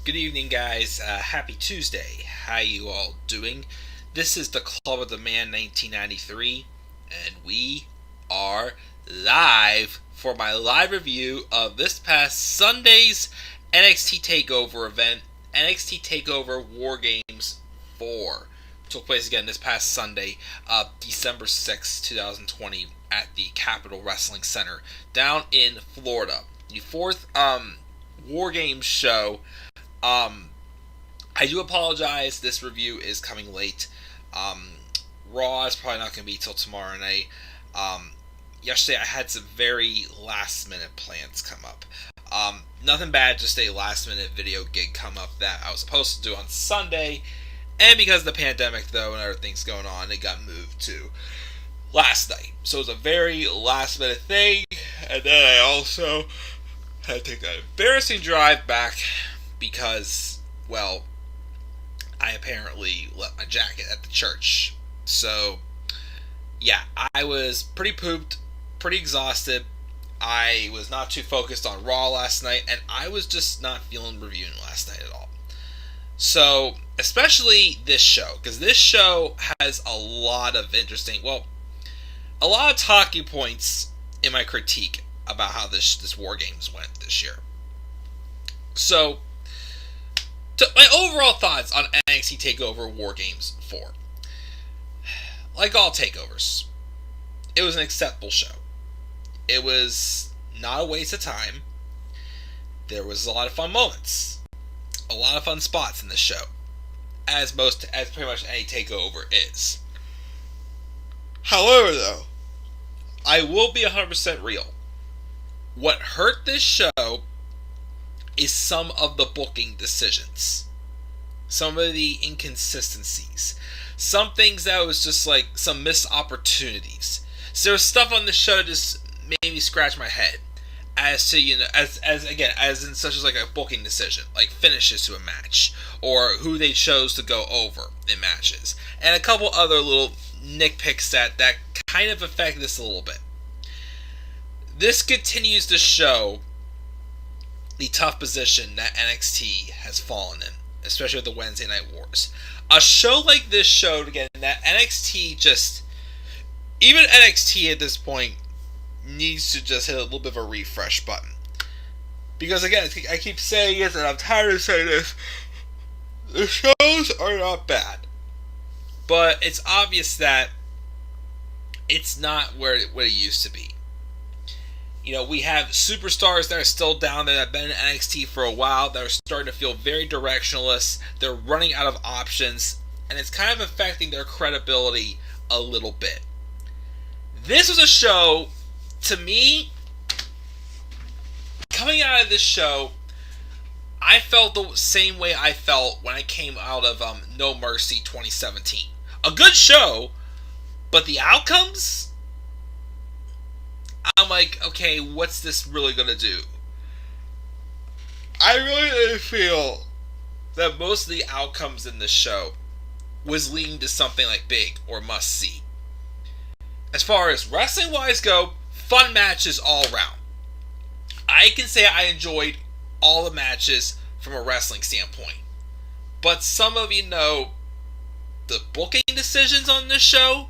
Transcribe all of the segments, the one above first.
Good evening, guys. Happy Tuesday. How you all doing? This is the Club of the Man 1993, and we are live for my live review of this past Sunday's NXT TakeOver event, NXT TakeOver War Games 4. Took place again this past Sunday, December 6, 2020, at the Capitol Wrestling Center down in Florida. The fourth War Games show. I do apologize. This review is coming late. Raw is probably not going to be till tomorrow night. Yesterday I had some very last minute plans come up. Nothing bad, just a last minute video gig come up that I was supposed to do on Sunday. And because of the pandemic, though, and other things going on, it got moved to last night. So it was a very last minute thing. And then I also had to take an embarrassing drive back because, well, I apparently left my jacket at the church. So, yeah, I was pretty pooped, pretty exhausted. I was not too focused on Raw last night, and I was just not feeling reviewing last night at all. So, especially this show, because this show has a lot of a lot of talking points in my critique about how this War Games went this year. So, my overall thoughts on NXT TakeOver War Games 4. Like all takeovers, it was an acceptable show. It was not a waste of time. There was a lot of fun moments. A lot of fun spots in this show. As pretty much any takeover is. However, though, I will be 100% real. What hurt this show is some of the booking decisions. Some of the inconsistencies. Some things that was just like some missed opportunities. So there was stuff on the show that just made me scratch my head. As to, as in such as like a booking decision. Like finishes to a match. Or who they chose to go over in matches. And a couple other little nitpicks that kind of affect this a little bit. This continues to show the tough position that NXT has fallen in, especially with the Wednesday Night Wars. A show like this showed again that even NXT at this point needs to just hit a little bit of a refresh button. Because again, I keep saying it, and I'm tired of saying this, the shows are not bad. But it's obvious it's not where it used to be. We have superstars that are still down there that have been in NXT for a while that are starting to feel very directionless. They're running out of options, and it's kind of affecting their credibility a little bit. This was a show, to me, coming out of this show, I felt the same way I felt when I came out of No Mercy 2017. A good show, but the outcomes? I'm like, okay, what's this really going to do? I really didn't feel that most of the outcomes in this show was leading to something like big or must see. As far as wrestling-wise go, fun matches all around. I can say I enjoyed all the matches from a wrestling standpoint. But some of the booking decisions on this show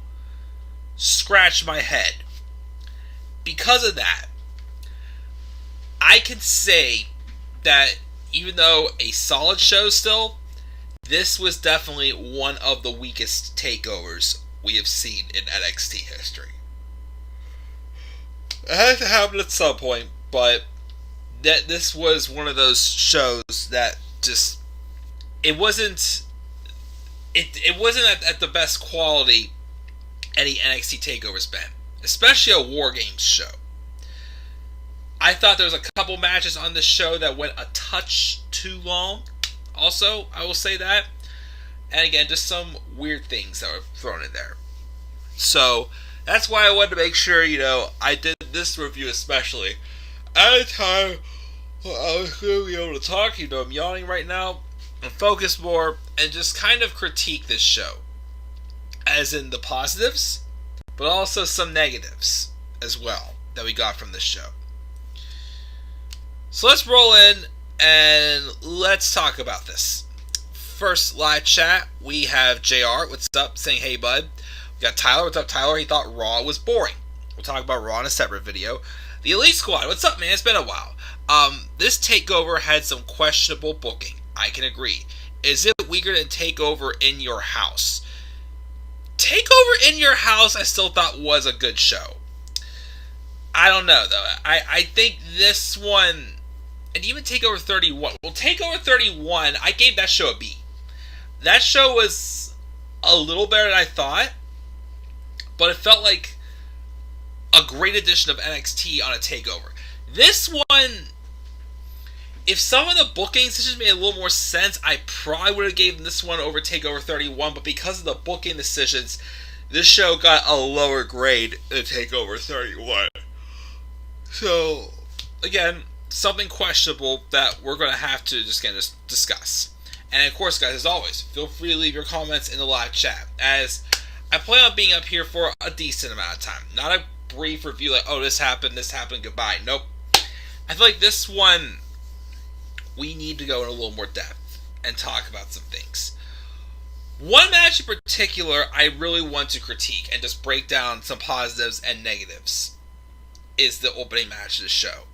scratch my head. Because of that, I can say that even though a solid show still, this was definitely one of the weakest takeovers we have seen in NXT history. It had to happen at some point, but this was one of those shows that just it wasn't at the best quality any NXT takeover's been. Especially a War Games show. I thought there was a couple matches on this show that went a touch too long. Also, I will say that. And again, just some weird things that were thrown in there. So, that's why I wanted to make sure, I did this review especially at a time when I was going to be able to talk. I'm yawning right now. And focus more and just kind of critique this show. As in the positives, but also some negatives as well that we got from this show. So let's roll in and let's talk about this. First live chat, we have JR, what's up, saying hey bud. We got Tyler, what's up Tyler, he thought Raw was boring. We'll talk about Raw in a separate video. The Elite Squad, what's up man, it's been a while. This TakeOver had some questionable booking, I can agree. Is it weaker than TakeOver in your house? TakeOver in your house I still thought was a good show. I don't know though, I think this one, and even TakeOver 31, well TakeOver 31, I gave that show a B. That show was a little better than I thought, but it felt like a great edition of NXT on a TakeOver. This one, if some of the bookings just made a little more sense, I probably would have given this one over TakeOver 31, but because of the booking decisions, this show got a lower grade than TakeOver 31. So, again, something questionable that we're going to have to just discuss. And of course, guys, as always, feel free to leave your comments in the live chat, as I plan on being up here for a decent amount of time. Not a brief review like, oh, this happened, goodbye. Nope. I feel like this one, we need to go in a little more depth and talk about some things. One match in particular I really want to critique and just break down some positives and negatives is the opening match of the show.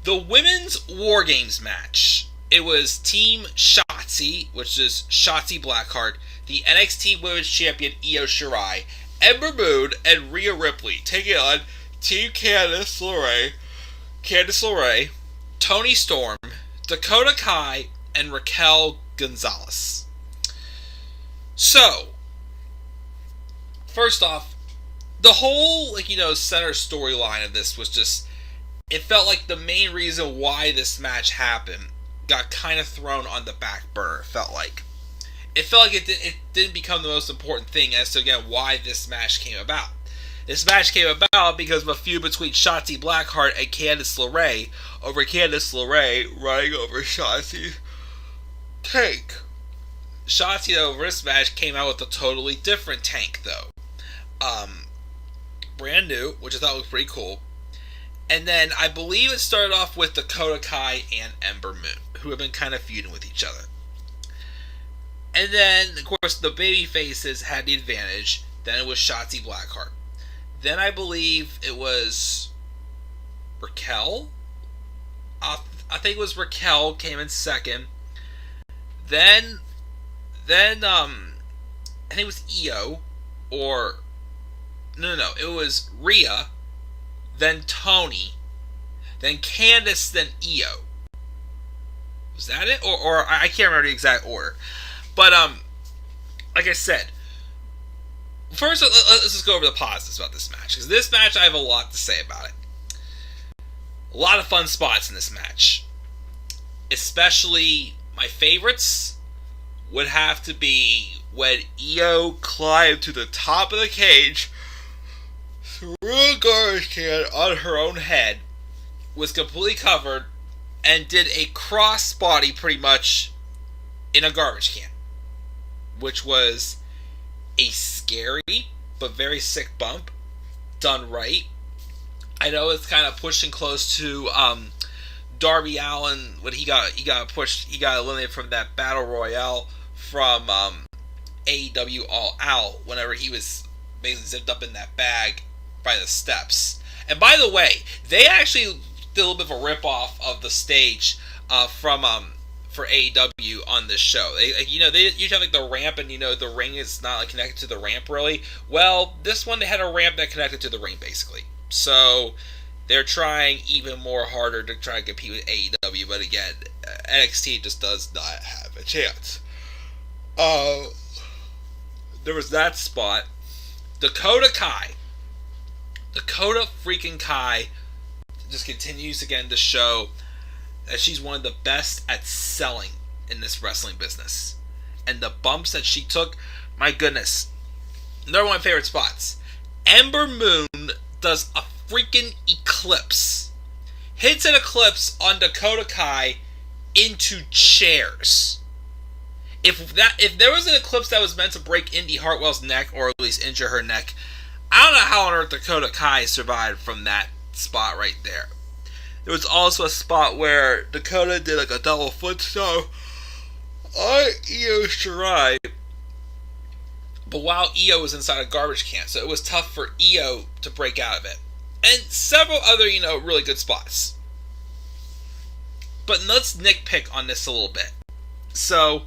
The Women's War Games match. It was Team Shotzi, which is Shotzi Blackheart, the NXT Women's Champion Io Shirai, Ember Moon, and Rhea Ripley taking on Team Candice LeRae, Toni Storm, Dakota Kai, and Raquel Gonzalez. So, first off, the whole, center storyline of this was just, it felt like the main reason why this match happened got kind of thrown on the back burner, it felt like. It felt like it didn't become the most important thing as to, again, why this match came about. This match came about because of a feud between Shotzi Blackheart and Candice LeRae over Candice LeRae running over Shotzi's tank. Shotzi, over this match, came out with a totally different tank, though. Brand new, which I thought was pretty cool. And then I believe it started off with Dakota Kai and Ember Moon, who have been kind of feuding with each other. And then, of course, the baby faces had the advantage. Then it was Shotzi Blackheart. Then I believe it was Raquel. I think it was Raquel came in second. Then I think it was Io, or no, it was Rhea. Then Toni, then Candice, then Io. Was that it? Or I can't remember the exact order. But, like I said, first let's just go over the positives about this match. Because this match, I have a lot to say about it. A lot of fun spots in this match. Especially, my favorites would have to be when Io climbed to the top of the cage, threw a garbage can on her own head, was completely covered, and did a crossbody pretty much in a garbage can. Which was a scary but very sick bump, done right. I know it's kind of pushing close to Darby Allin when he got eliminated from that battle royale from AEW All Out whenever he was basically zipped up in that bag by the steps. And by the way, they actually did a little bit of a rip-off of the stage for AEW on this show. They usually have like the ramp, and the ring is not connected to the ramp really. Well, this one they had a ramp that connected to the ring basically. So they're trying even more harder to try to compete with AEW, but again, NXT just does not have a chance. There was that spot. Dakota freaking Kai just continues again to show that she's one of the best at selling in this wrestling business. And the bumps that she took, my goodness. They're one of my favorite spots. Ember Moon does a freaking eclipse. Hits an eclipse on Dakota Kai into chairs. If there was an eclipse that was meant to break Indy Hartwell's neck, or at least injure her neck, I don't know how on earth Dakota Kai survived from that spot right there. There was also a spot where Dakota did like a double foot stomp on Io Shirai, but while Io was inside a garbage can, so it was tough for Io to break out of it. And several other, really good spots. But let's nitpick on this a little bit. So,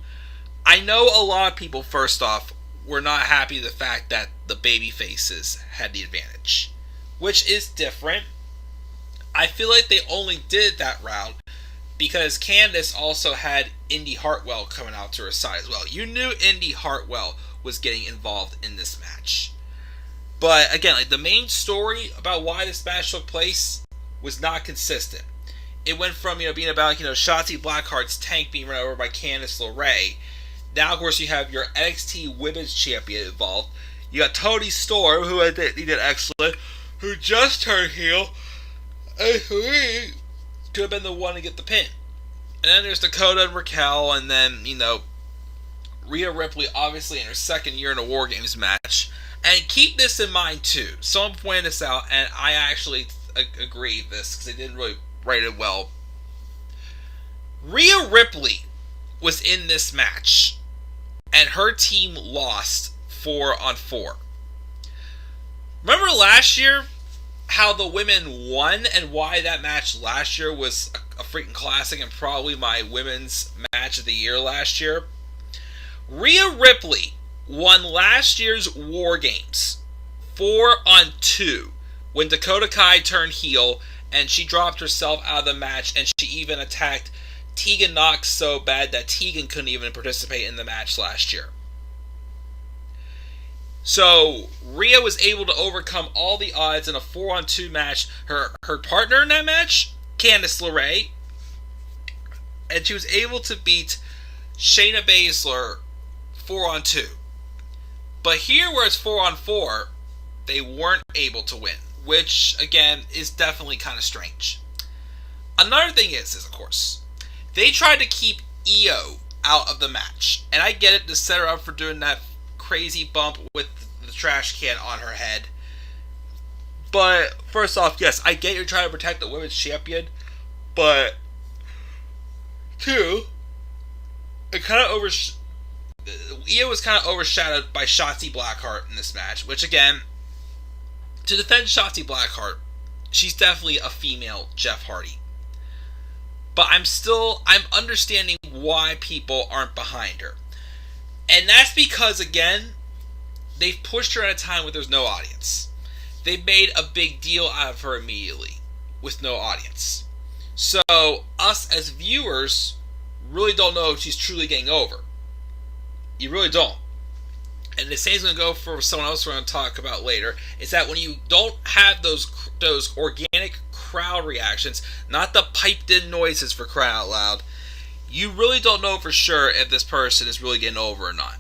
I know a lot of people, first off, were not happy with the fact that the baby faces had the advantage, which is different. I feel like they only did that route because Candice also had Indy Hartwell coming out to her side as well. You knew Indy Hartwell was getting involved in this match. But again, the main story about why this match took place was not consistent. It went from being about Shotzi Blackheart's tank being run over by Candice LeRae. Now, of course, you have your NXT Women's Champion involved. You got Toni Storm, who did excellent, who just turned heel, and who could have been the one to get the pin. And then there's Dakota and Raquel, and then, Rhea Ripley, obviously in her second year in a War Games match. And keep this in mind, too. Someone pointed this out, and I actually agree with this, because they didn't really write it well. Rhea Ripley was in this match, and her team lost 4-on-4. Remember last year how the women won and why that match last year was a freaking classic and probably my women's match of the year last year? Rhea Ripley won last year's War Games 4-on-2 when Dakota Kai turned heel and she dropped herself out of the match, and she even attacked Tegan Nox so bad that Tegan couldn't even participate in the match last year. So, Rhea was able to overcome all the odds in a 4-on-2 match. Her partner in that match, Candice LeRae, and she was able to beat Shayna Baszler 4-on-2. But here, where it's 4-on-4, they weren't able to win, which, again, is definitely kind of strange. Another thing is, of course, they tried to keep Io out of the match. And I get it to set her up for doing that crazy bump with the trash can on her head. But, first off, yes, I get you're trying to protect the women's champion. But, two, it kind of Io was kind of overshadowed by Shotzi Blackheart in this match. Which, again, to defend Shotzi Blackheart, she's definitely a female Jeff Hardy. But I'm understanding why people aren't behind her. And that's because, again, they've pushed her at a time where there's no audience. They made a big deal out of her immediately with no audience. So, us as viewers really don't know if she's truly getting over. You really don't. And the same is going to go for someone else we're going to talk about later, is that when you don't have those organic crowd reactions, not the piped-in noises for crying out loud, you really don't know for sure if this person is really getting over or not.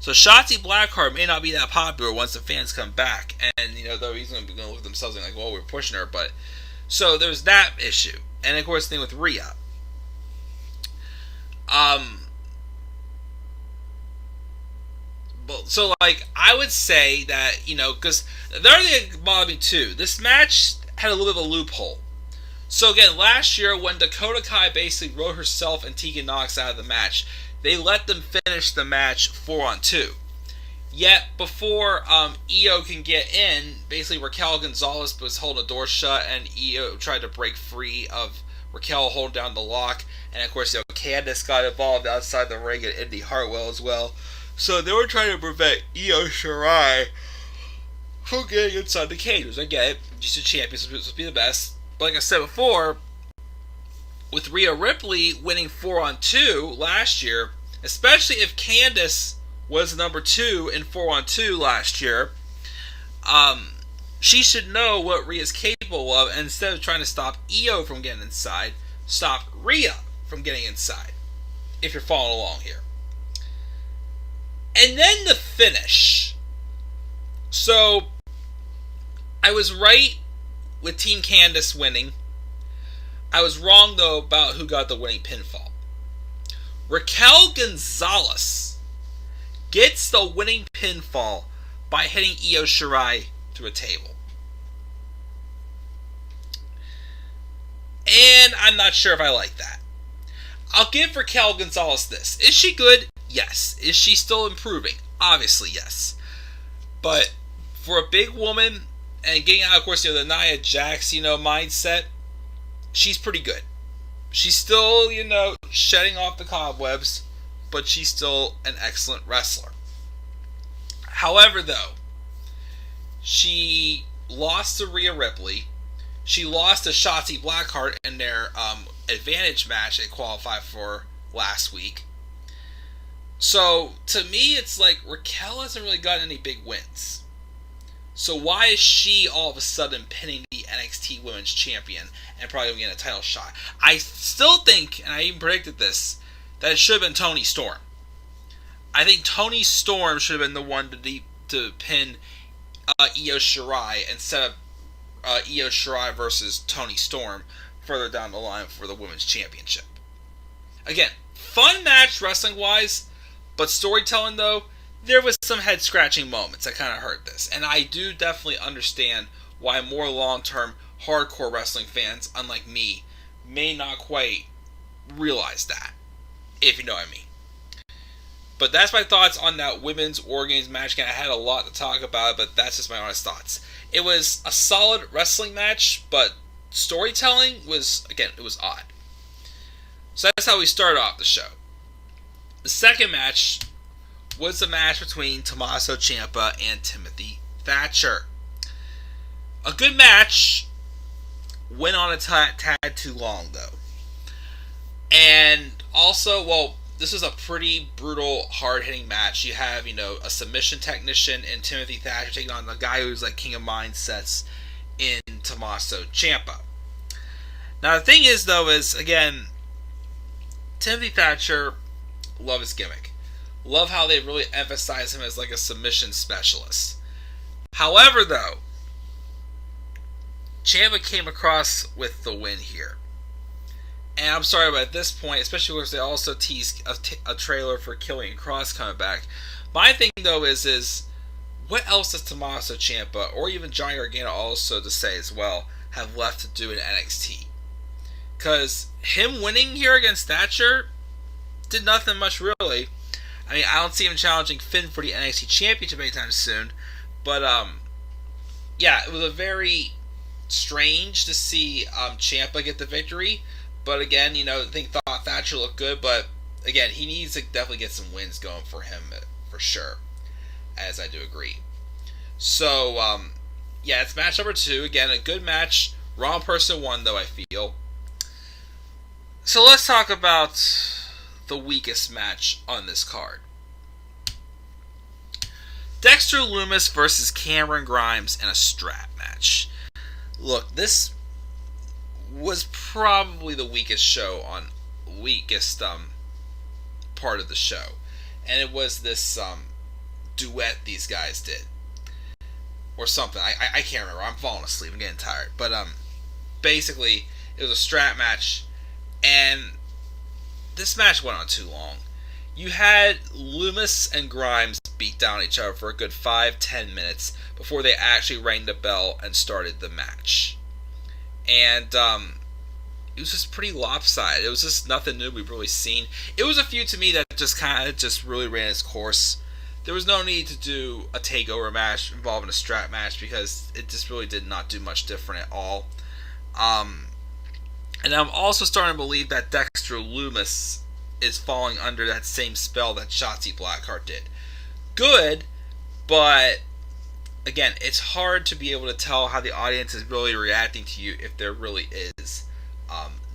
So Shotzi Blackheart may not be that popular once the fans come back, and though he's going to look at themselves and well, we're pushing her, but so there's that issue, and of course the thing with Rhea. So, I would say that, because the other thing that bothered me too, this match had a little bit of a loophole. So again, last year when Dakota Kai basically wrote herself and Tegan Nox out of the match, they let them finish the match 4-on-2. Yet, before Io can get in, basically Raquel Gonzalez was holding the door shut, and Io tried to break free of Raquel holding down the lock, and of course, Candice got involved outside the ring and Indy Hartwell as well. So they were trying to prevent Io Shirai from getting inside the cage. Which I get it. She's a champion, supposed to be the best. But like I said before, with Rhea Ripley winning 4-on-2 last year, especially if Candice was number 2 in 4-on-2 last year, she should know what Rhea's capable of, and instead of trying to stop Io from getting inside, stop Rhea from getting inside, if you're following along here. And then the finish. So, I was right with Team Candice winning. I was wrong, though, about who got the winning pinfall. Raquel Gonzalez gets the winning pinfall by hitting Io Shirai through a table. And I'm not sure if I like that. I'll give Raquel Gonzalez this. Is she good? Yes. Is she still improving? Obviously, yes. But for a big woman and getting out, of course, the Nia Jax, mindset, she's pretty good. She's still, shedding off the cobwebs, but she's still an excellent wrestler. However, though, she lost to Rhea Ripley. She lost to Shotzi Blackheart in their advantage match they qualified for last week. So, to me, it's like Raquel hasn't really gotten any big wins. So why is she all of a sudden pinning the NXT Women's Champion and probably going to get a title shot? I still think, and I even predicted this, that it should have been Toni Storm. I think Toni Storm should have been the one to pin Io Shirai instead of Io Shirai versus Toni Storm further down the line for the Women's Championship. Again, fun match wrestling-wise, but storytelling, though, there was some head-scratching moments that kind of hurt this. And I do definitely understand why more long-term hardcore wrestling fans, unlike me, may not quite realize that, if you know what I mean. But that's my thoughts on that women's War Games match. Again, I had a lot to talk about, but that's just my honest thoughts. It was a solid wrestling match, but storytelling was, again, it was odd. So that's how we started off the show. The second match was the match between Tommaso Ciampa and Timothy Thatcher. A good match, went on a tad too long, though. And also, this was a pretty brutal, hard-hitting match. You have, a submission technician in Timothy Thatcher taking on the guy who's like king of mindsets in Tommaso Ciampa. Now, the thing is, though, again, Timothy Thatcher, love his gimmick. Love how they really emphasize him as like a submission specialist. However, though, Ciampa came across with the win here. And I'm sorry, but at this point, especially because they also teased a trailer for Killian Cross coming back, my thing, though, is what else does Tommaso Ciampa, or even Johnny Gargano also to say as well, have left to do in NXT? Because him winning here against Thatcher did nothing much, really. I mean, I don't see him challenging Finn for the NXT Championship anytime soon. But, yeah, it was a very strange to see Ciampa get the victory. But again, I thought Thatcher looked good. But, again, he needs to definitely get some wins going for him, for sure. As I do agree. So, yeah, it's match number 2. Again, a good match. Wrong person won, though, I feel. So let's talk about the weakest match on this card. Dexter Loomis versus Cameron Grimes in a strap match. Look, this was probably the weakest part of the show. And it was this duet these guys did. Or something. I can't remember. I'm falling asleep. I'm getting tired. But basically, it was a strap match. And this match went on too long. You had Loomis and Grimes beat down each other for a good 5-10 minutes before they actually rang the bell and started the match. And it was just pretty lopsided. It was just nothing new we've really seen. It was a feud to me that just really ran its course. There was no need to do a takeover match involving a strap match because it just really did not do much different at all. And I'm also starting to believe that Dexter Loomis is falling under that same spell that Shotzi Blackheart did. Good, but again, it's hard to be able to tell how the audience is really reacting to you if there really is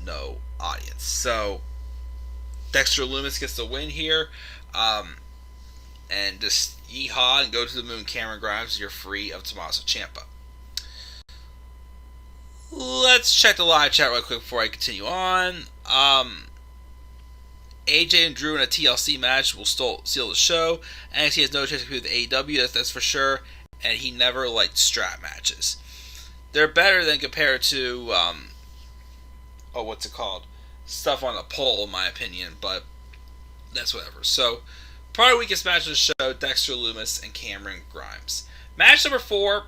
no audience. So Dexter Loomis gets the win here, and just yeehaw and go to the moon, Cameron Grimes. You're free of Tommaso Ciampa. Let's check the live chat real quick before I continue on. AJ and Drew in a TLC match will still seal the show. NXT has no chance to compete with AEW, that's for sure. And he never liked strap matches. They're better than compared to, what's it called? Stuff on the pole, in my opinion, but that's whatever. So, probably weakest match of the show, Dexter Loomis and Cameron Grimes. Match number 4,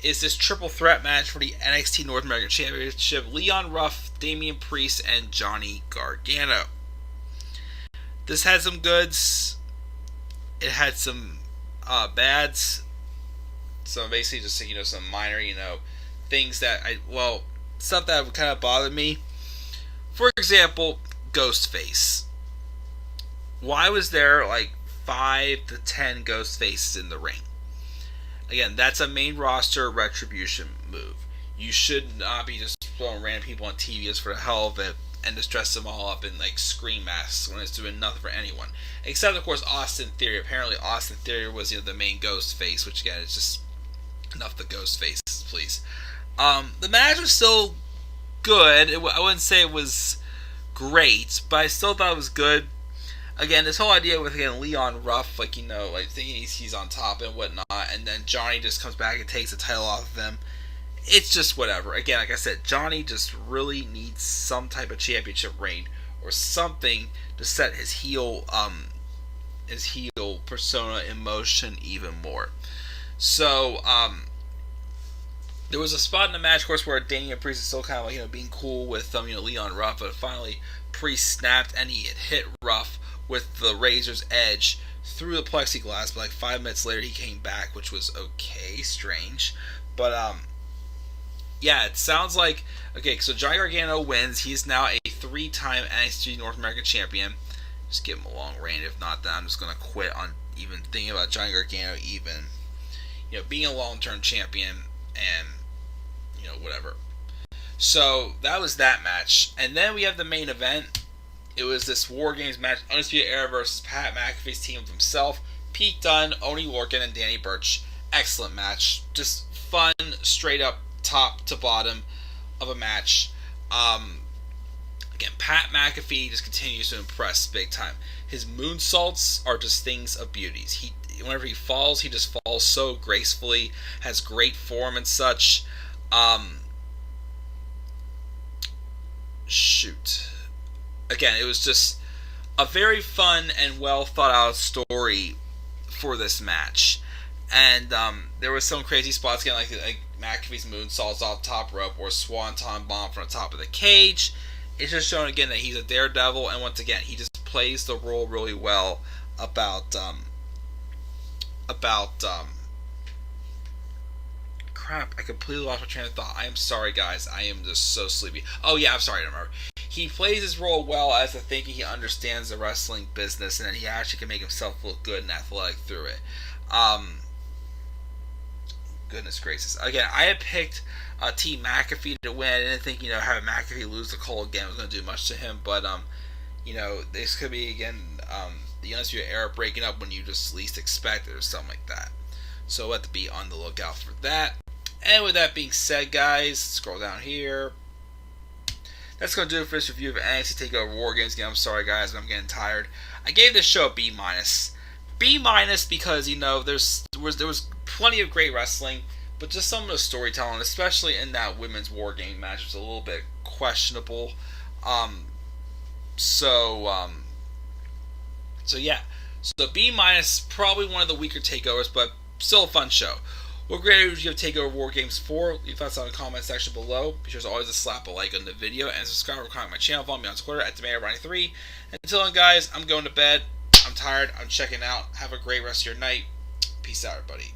is this triple threat match for the NXT North American Championship: Leon Ruff, Damian Priest, and Johnny Gargano. This had some goods. It had some bads. So basically, just some minor things that stuff that would kind of bother me. For example, Ghostface. Why was there like 5 to 10 ghost faces in the ring? Again, that's a main roster retribution move. You should not be just throwing random people on TV just for the hell of it and just dress them all up in like scream masks when it's doing nothing for anyone. Except, of course, Austin Theory. Apparently, Austin Theory was the main ghost face, which again is just enough the ghost faces, please. The match was still good. I wouldn't say it was great, but I still thought it was good. Again, this whole idea with Leon Ruff, thinking he's on top and whatnot, and then Johnny just comes back and takes the title off of him. It's just whatever. Again, like I said, Johnny just really needs some type of championship reign or something to set his heel persona in motion even more. So, there was a spot in the match, of course, where Damian Priest is still kind of being cool with Leon Ruff, but finally Priest snapped and he hit Ruff with the Razor's Edge through the plexiglass, but like 5 minutes later he came back, which was okay, strange. But yeah, it sounds like so Johnny Gargano wins. He's now a 3-time NXT North American champion. Just give him a long reign. If not, then I'm just gonna quit on even thinking about Johnny Gargano even being a long-term champion and whatever. So that was that match, and then we have the main event. It was this War Games match, Undisputed Era versus Pat McAfee's team of himself, Pete Dunne, Oney Lorcan, and Danny Burch. Excellent match. Just fun, straight up, top to bottom of a match. Again, Pat McAfee just continues to impress big time. His moonsaults are just things of beauties. Whenever he falls, he just falls so gracefully, has great form and such. Again, it was just a very fun and well thought out story for this match. And there was some crazy spots again, like McAfee's moonsaults off the top rope or swanton bomb from the top of the cage. It's just showing again that he's a daredevil, and once again, he just plays the role really well about crap, I completely lost my train of thought. I am sorry, guys. I am just so sleepy. Oh yeah, I'm sorry, I remember. He plays his role well as a thinking he understands the wrestling business, and that he actually can make himself look good and athletic through it. Goodness gracious. Again, I had picked Team McAfee to win. I didn't think, having McAfee lose the call again was going to do much to him, but, this could be, again, the Undisputed Era breaking up when you just least expect it or something like that. So we'll have to be on the lookout for that. And with that being said, guys, scroll down here. That's going to do it for this review of NXT TakeOver War Games. Again, I'm sorry, guys, but I'm getting tired. I gave this show a B-. B- because, there was plenty of great wrestling, but just some of the storytelling, especially in that women's War Game match, was a little bit questionable. So yeah. So B-, probably one of the weaker takeovers, but still a fun show. What grade would you give TakeOver War Games 4? Leave your thoughts in the comment section below. Be sure as always to slap a like on the video and subscribe or comment my channel. Follow me on Twitter at Tommaso93. Until then, guys, I'm going to bed. I'm tired. I'm checking out. Have a great rest of your night. Peace out, everybody.